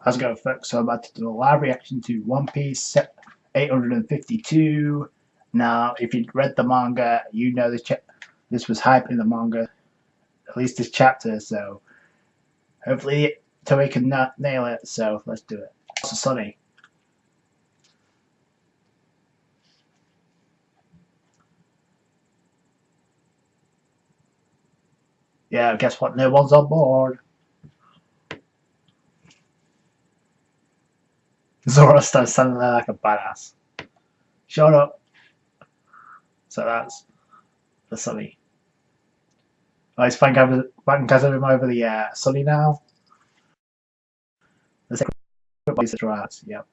How's it going, folks? So I'm about to do a live reaction to One Piece set 852. Now, if you read the manga, you know this was hype in the manga, at least this chapter. So hopefully Toei can nail it. So let's do it. Also sunny. Yeah, guess what? No one's on board. Zoro starts standing there like a badass. Shut up. So that's the sunny. Oh, he's fighting him over the sunny now. The second place is right. Yep.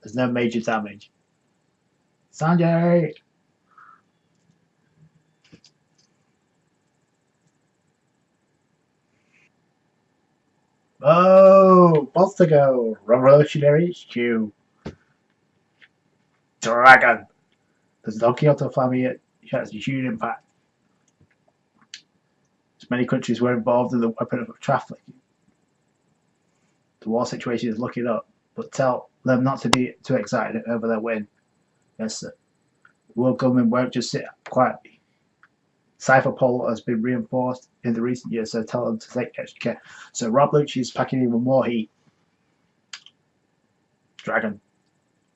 There's no major damage. Sanjay! Oh, months ago, Revolutionary HQ. Dragon. The Don Quixote family has a huge impact. As many countries were involved in the weapon of trafficking. The war situation is looking up, but tell them not to be too excited over their win. Yes, sir. The world government won't just sit quietly. Cypher Pole has been reinforced in the recent years, so tell them to take extra care. So Rob Lucci is packing even more heat. Dragon.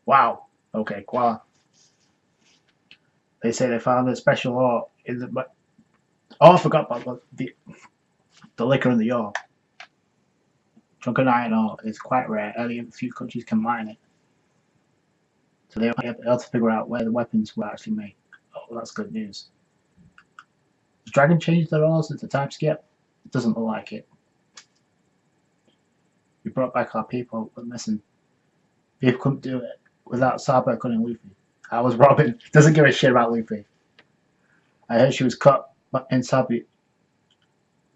Wow. Okay, Koala. They say they found a special ore in the. Oh, I forgot about the liquor in the ore. Drunken iron ore is quite rare. Only a few countries can mine it. So they were able to figure out where the weapons were actually made. Oh, that's good news. Has Dragon changed their ores at the time skip? It doesn't look like it. We brought back our people, but listen, people couldn't do it without Sabo cutting Luffy. I was Robin. Doesn't give a shit about Luffy. I heard she was cut in Sabu.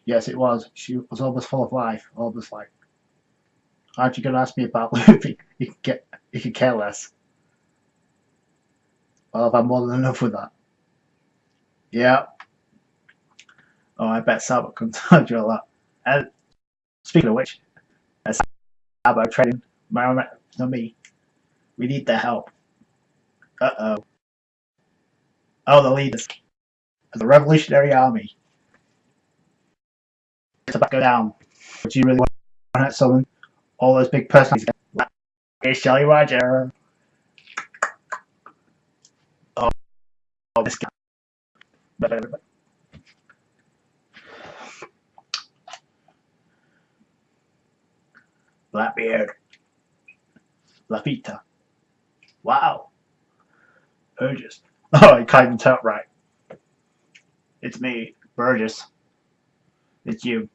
Yes, it was. She was almost full of life. Almost like, aren't you going to ask me about Luffy? You could care less. Well, I've had more than enough with that. Yeah. Oh, I bet Sabo can tell you a lot. And speaking of which, Sabo training not me. We need their help. Uh-oh. Oh, the leaders of the Revolutionary Army. It's about to go down. Would you really want to hurt someone? All those big personalities. It's Jolly Roger. Oh, this guy. Blackbeard. Lafita. Wow. Burgess. Oh, I can't even tell it right. It's me, Burgess. It's you.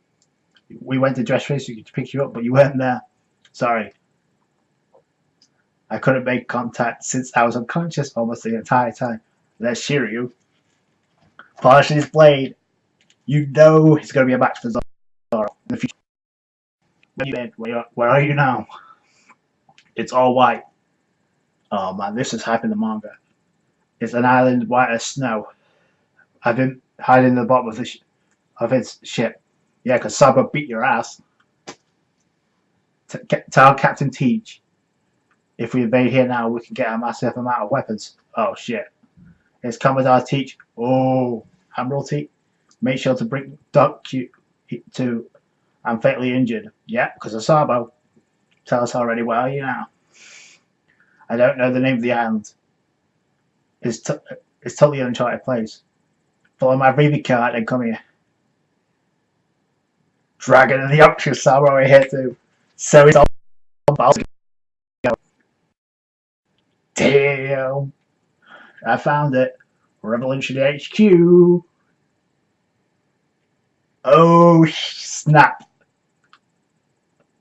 We went to dress racing to pick you up, but you weren't there. Sorry. I couldn't make contact since I was unconscious almost the entire time. There's Shiryu. Polishing his blade. You know he's going to be a match for Zoro in the future. Where are you now? It's all white. Oh man, this is hype in the manga. It's an island white as snow. I've been hiding in the bottom of his ship. Yeah, because Sabo beat your ass. Tell Captain Teach. If we invade here now, we can get a massive amount of weapons. Oh shit. It's Commodore Teach. Oh, Admiralty. Make sure to bring Doc to. I'm fatally injured. Yeah, because of Sabo. Tell us already, where are you now? I don't know the name of the island. It's totally an uncharted place. Follow my BB card and come here. Dragon and the Oxygen Sabo are here too. So it's all about. Damn. I found it. Revolutionary HQ. Oh, snap.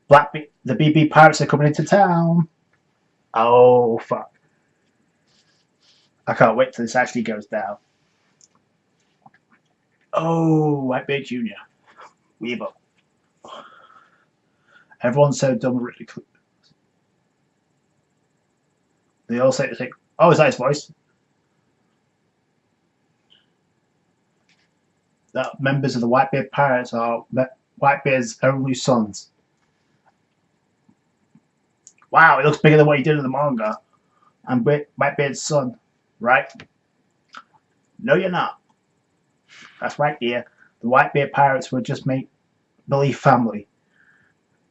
The BB pirates are coming into town. Oh, fuck. I can't wait till this actually goes down. Oh, Whitebeard Jr. Weeble. Everyone's so dumb and ridiculous. They all say, oh, is that his voice? that members of the Whitebeard Pirates are Whitebeard's only sons. Wow, it looks bigger than what he did in the manga. I'm Whitebeard's son, right? No, you're not. That's right, dear. The Whitebeard Pirates were just make-believe family.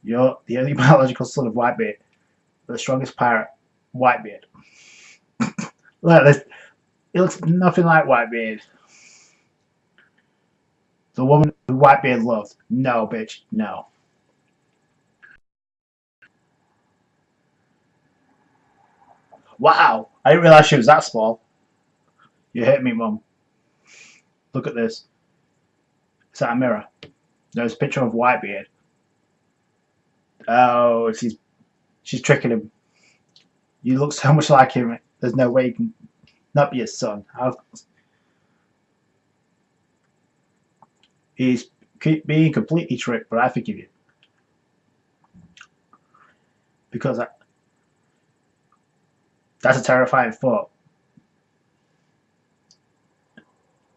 You're the only biological son of Whitebeard, the strongest pirate, Whitebeard. Look at this. It looks nothing like Whitebeard. The woman who Whitebeard loved. No, bitch, no. Wow, I didn't realize she was that small. You hit me, Mum. Look at this. Is that a mirror? There's a picture of Whitebeard. Oh, she's tricking him. You look so much like him. There's no way you can not be his son. He's being completely tricked, but I forgive you. Because that's a terrifying thought.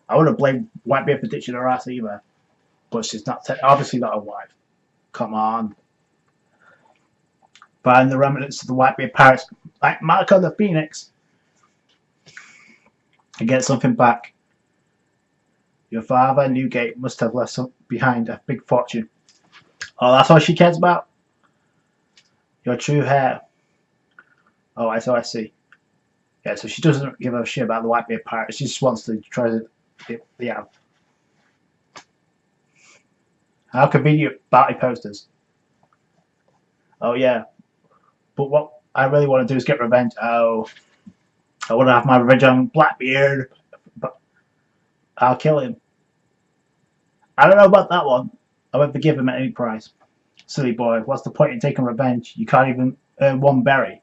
I wouldn't blame Whitebeard for ditching her ass either. But she's not obviously not a wife. Come on. Find the remnants of the Whitebeard Pirates, like Marco the Phoenix, and get something back. Your father, Newgate, must have left behind a big fortune. Oh, that's all she cares about? Your true hair. Oh, I see. Yeah, so she doesn't give a shit about the Whitebeard Pirates. She just wants to try to get the out. How convenient, party posters. Oh, yeah. But what I really want to do is get revenge. Oh, I want to have my revenge on Blackbeard. But I'll kill him. I don't know about that one. I won't forgive him at any price. Silly boy, what's the point in taking revenge? You can't even earn one berry.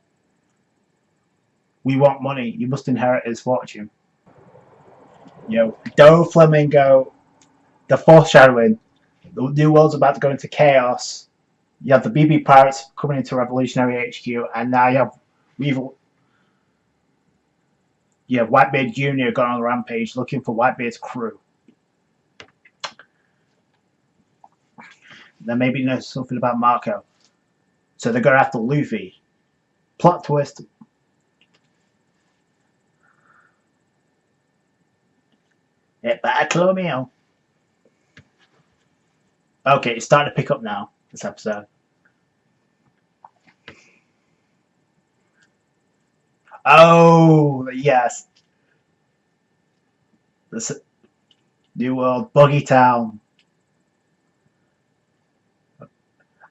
We want money. You must inherit his fortune. Yo, Doflamingo, the foreshadowing. The new world's about to go into chaos. You have the BB Pirates coming into Revolutionary HQ, and now you have Whitebeard Jr. gone on a rampage looking for Whitebeard's crew. Then maybe know something about Marco. So they're going after Luffy. Plot twist. Bartolomeo. Okay, it's starting to pick up now, this episode. Oh, yes. This New World, Buggy Town.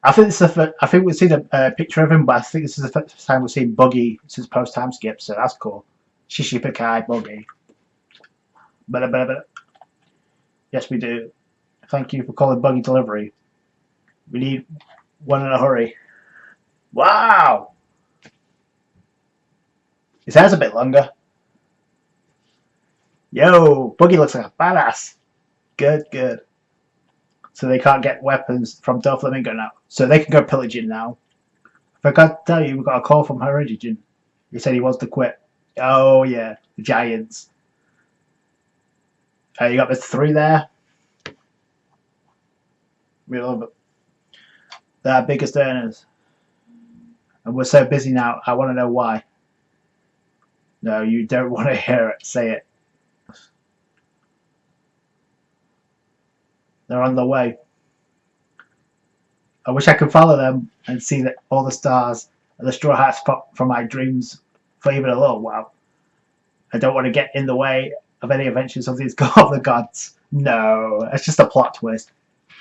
I think we've seen a picture of him, but I think this is the first time we've seen Buggy since post time skip, so that's cool. Shishipikai Buggy. Yes, we do. Thank you for calling Buggy Delivery. We need one in a hurry. Wow! His hair's a bit longer. Yo, Buggy looks like a badass. Good. So they can't get weapons from Doflamingo now. So they can go pillaging now. I forgot to tell you, we got a call from Horigen. He said he wants to quit. Oh yeah, the Giants. You got the 3 there. We love it. They're our biggest earners. And we're so busy now, I want to know why. No, you don't want to hear it. Say it. They're on the way. I wish I could follow them and see that all the stars and the Straw Hats from my dreams for even a little while. I don't want to get in the way of any adventures of these goblin gods. No, it's just a plot twist.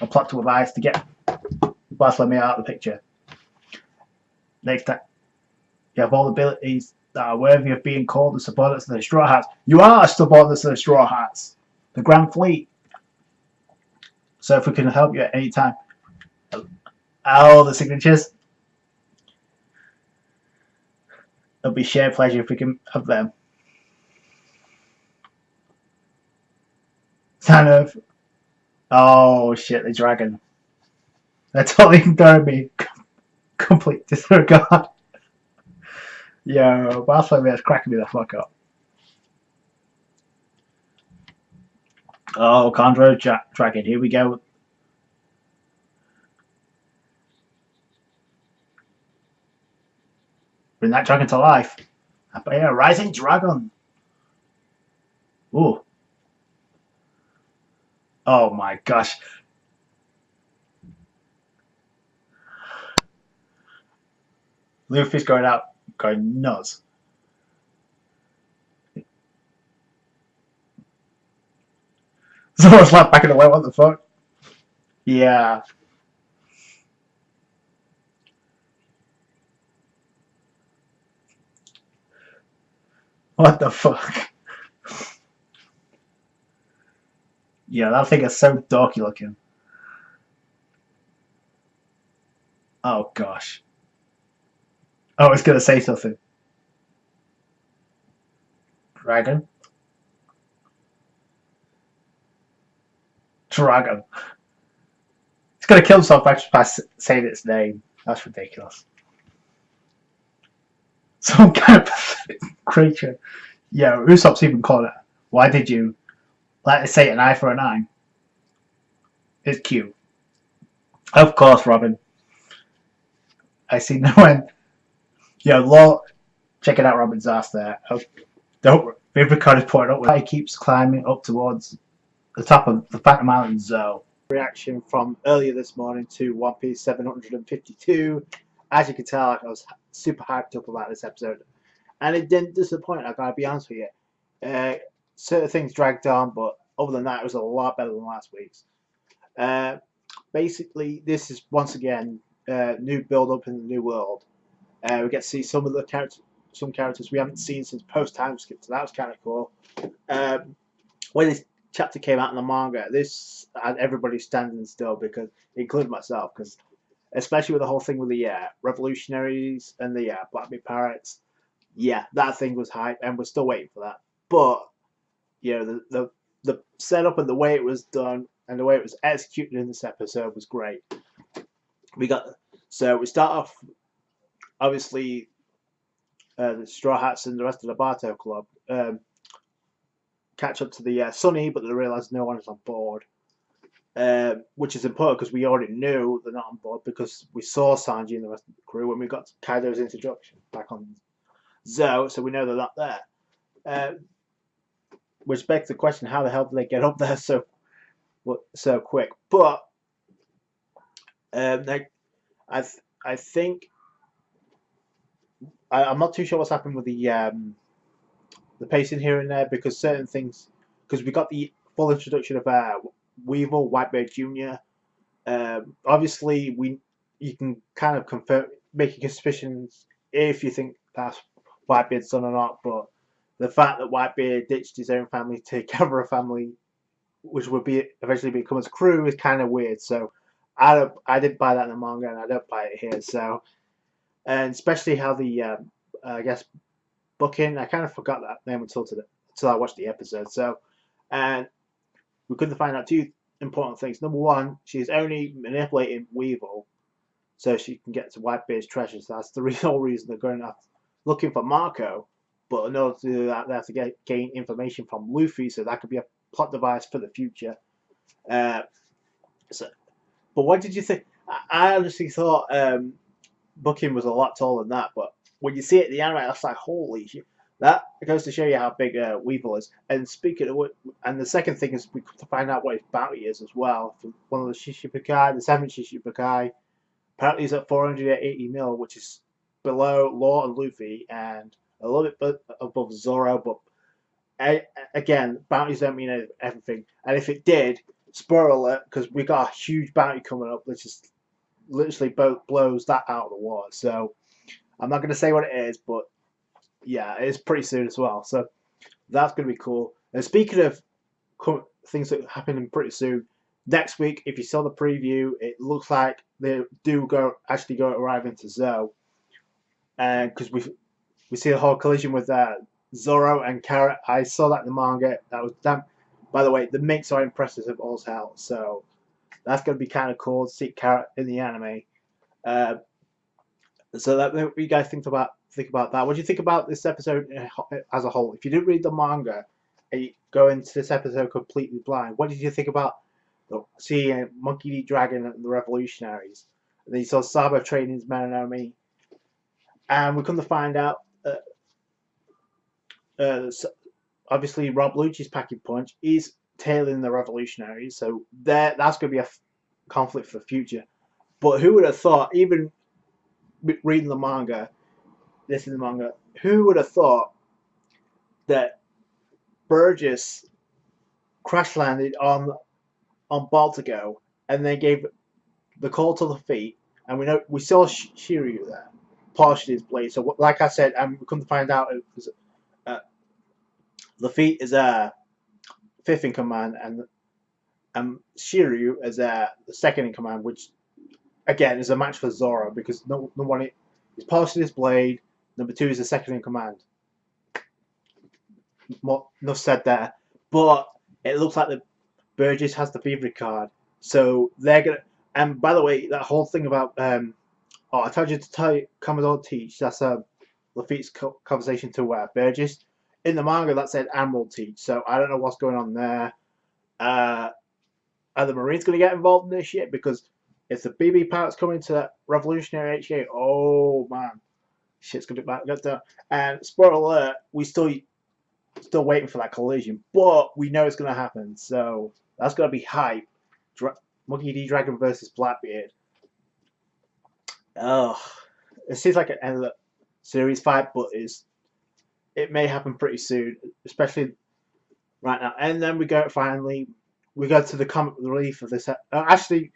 A plot to device to get Bartholomew out of the picture. Next time, you have all the abilities that are worthy of being called the subordinates of the Straw Hats. You are subordinates of the Straw Hats. The Grand Fleet. So if we can help you at any time. Oh, the signatures. It'll be shared pleasure if we can have them. Kind of. Oh shit, the dragon. They're totally ignoring me. Complete disregard. Yo, Bartholomew's cracking me the fuck up. Oh, Contra Dragon. Here we go. Bring that dragon to life. Yeah, Rising Dragon. Ooh. Oh my gosh. Luffy's going out, going nuts. Someone's like backing away. What the fuck? Yeah. What the fuck? Yeah, that thing is so dorky looking. Oh gosh. Oh, I was gonna say something. Dragon. Dragon. He's gonna kill himself by saying its name. That's ridiculous. Some kind of creature. Yeah, Usopp's even called it. Why did you let it say an eye for an eye? It's cute. Of course, Robin. I see no one. Yeah, lol. Check it out, Robin's ass there. Oh, don't. Vivica is pointing up. He keeps climbing up towards the top of the Phantom Mountain Zone. Reaction from earlier this morning to One Piece 752. As you can tell, I was super hyped up about this episode, and it didn't disappoint. I gotta be honest with you. Certain things dragged on, but other than that, it was a lot better than last week's. Basically, this is once again new build-up in the new world. We get to see some of the characters we haven't seen since post-time skip, so that was kind of cool. When this chapter came out in the manga, this had everybody standing still, because including myself, because especially with the whole thing with the revolutionaries and the Blackbeard pirates, yeah, that thing was hype, and we're still waiting for that. But you know, the setup and the way it was done and the way it was executed in this episode was great. We start off, obviously, the Straw Hats and the rest of the Barto Club catch up to the Sunny, but they realise no one is on board, which is important because we already knew they're not on board, because we saw Sanji and the rest of the crew when we got Kaido's introduction back on Zou, so we know they're not there. Which begs the question: how the hell did they get up there so quick? But I think I'm not too sure what's happened with the pacing here and there, because certain things, because we got the full introduction of Weevil, Whitebeard Jr. Obviously, you can kind of confirm, making suspicions if you think that's Whitebeard's son or not, but the fact that Whitebeard ditched his own family to cover a family which would be eventually become his crew is kind of weird. So I didn't buy that in the manga, and I don't buy it here. So, and especially how the I guess Booking, I kind of forgot that name until I watched the episode. So, and we couldn't find out two important things. Number one, she's only manipulating Weevil so she can get to Whitebeard's treasures. That's the real reason they're going out looking for Marco. But in order to do that, they have to gain information from Luffy, so that could be a plot device for the future. But what did you think? I honestly thought Booking was a lot taller than that, but when you see it in the anime, that's like, holy shit. That goes to show you how big Weevil is. And speaking of and the second thing is we come to find out what his bounty is as well. For one of the Shichibukai, the 7th Shichibukai, apparently he's at 480 mil, which is below Law and Luffy, and a little bit above Zoro. But again, bounties don't mean everything. And if it did, spoiler alert, because we got a huge bounty coming up, which is literally blows that out of the water. So I'm not going to say what it is, but yeah, it's pretty soon as well. So that's going to be cool. And speaking of things that happening pretty soon, next week, if you saw the preview, it looks like they do actually arrive into Zou, and because we see the whole collision with Zoro and Carrot. I saw that in the manga. That was damn. By the way, the minks are impressive as hell. So that's going to be kind of cool to see Carrot in the anime. So that what you guys think about that. What do you think about this episode as a whole? If you didn't read the manga, go into this episode completely blind. What did you think about seeing Monkey D. Dragon and the Revolutionaries? And then you saw Sabo training his Manonome, and we come to find out obviously Rob Lucci's packing punch is tailing the Revolutionaries, so that's going to be a conflict for the future. But who would have thought, even reading the manga, this is the manga, who would have thought that Burgess crash landed on Baltigo and then gave the call to Lafitte, and we saw Shiryu there, polished his blade. So, like I said, we come to find out it was Lafitte is a fifth in command, and Shiryu is the second in command, which again is a match for Zoro because no one he's polished his blade. Number 2 is the second in command. Enough said there, but it looks like the Burgess has the Beaver card, so they're gonna. And by the way, that whole thing about I told you to tell you Commodore Teach. That's Lafitte's conversation to Burgess. In the manga, that said Admiral Teach. So I don't know what's going on there. Are the Marines going to get involved in this shit? Because if the BB pilots come into Revolutionary HK, oh man, shit's going to be back down. And spoiler alert, we still waiting for that collision, but we know it's going to happen. So that's going to be hype. Monkey D. Dragon versus Blackbeard. Oh, it seems like an end of the series fight, but it may happen pretty soon, especially right now. And then we go to the comic relief of this. Actually,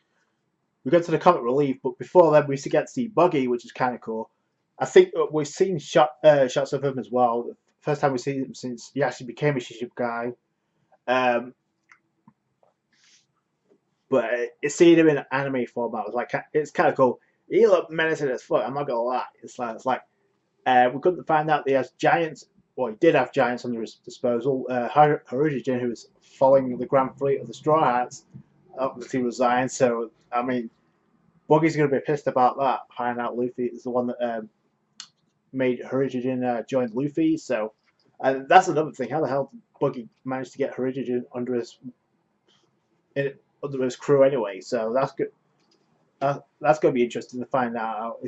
we go to the comic relief, but before then, we used to get to see Buggy, which is kind of cool. I think we've seen shots of him as well. The first time we've seen him since he actually became a ship guy. But seeing him in anime format was like, it's kind of cool. He looked menacing as fuck. I'm not gonna lie. It's like we couldn't find out that he has giants. Well, he did have giants under his disposal. Haruji, who was following the Grand Fleet of the Straw Hats, obviously resigned. So I mean, Buggy's gonna be pissed about that. Finding out Luffy is the one that made Haruji join Luffy. So that's another thing. How the hell did Buggy manage to get Haruji under his crew anyway? So that's good. That's going to be interesting to find out.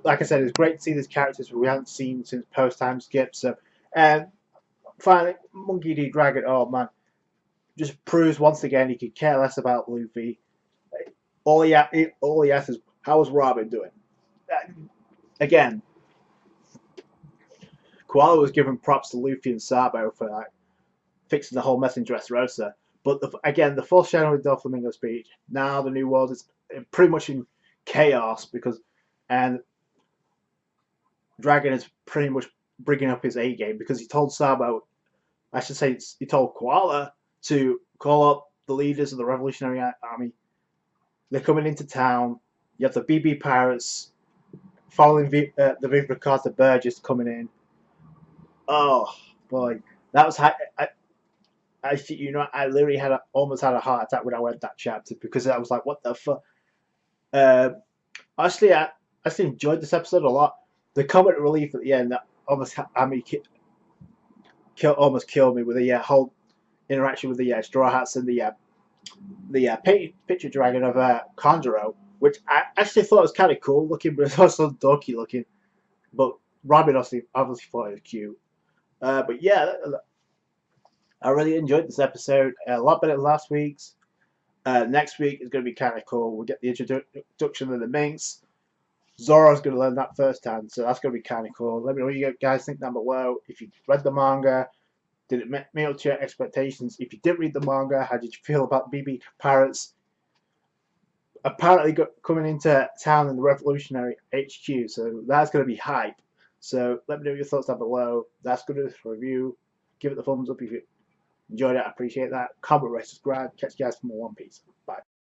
Like I said, it's great to see these characters we haven't seen since post time skip. So, and finally, Monkey D. Dragon. Oh man, just proves once again he could care less about Luffy. All he asks is, "How was Robin doing?" Again, Koala was giving props to Luffy and Sabo for like fixing the whole mess in Dressrosa. But again, the foreshadowing Doflamingo speech. Now the new world is pretty much in chaos and Dragon is pretty much bringing up his A game because he told Sabo, I should say, he told Koala to call up the leaders of the Revolutionary Army. They're coming into town. You have the BB pirates following the Viva Carter Burgess coming in. Oh boy, that was I literally almost had a heart attack when I read that chapter because I was like, what the fuck? Actually, I actually enjoyed this episode a lot. The comic relief at the end that almost almost killed me with the whole interaction with the Straw Hats and the picture dragon of Conjuro, which I actually thought was kind of cool looking, but it's also dorky looking. But Robin obviously thought it was cute. But yeah, I really enjoyed this episode. A lot better than last week's. Next week is going to be kind of cool. We'll get the introduction of the Minx. Zoro's going to learn that firsthand, so that's going to be kind of cool. Let me know what you guys think down below. If you read the manga, did it meet up to your expectations? If you didn't read the manga, how did you feel about BB Pirates apparently coming into town in the Revolutionary HQ? So that's going to be hype. So let me know your thoughts down below. That's good for review. Give it the thumbs up if you enjoyed it. I appreciate that. Comment, rate, subscribe. Catch you guys for more One Piece. Bye.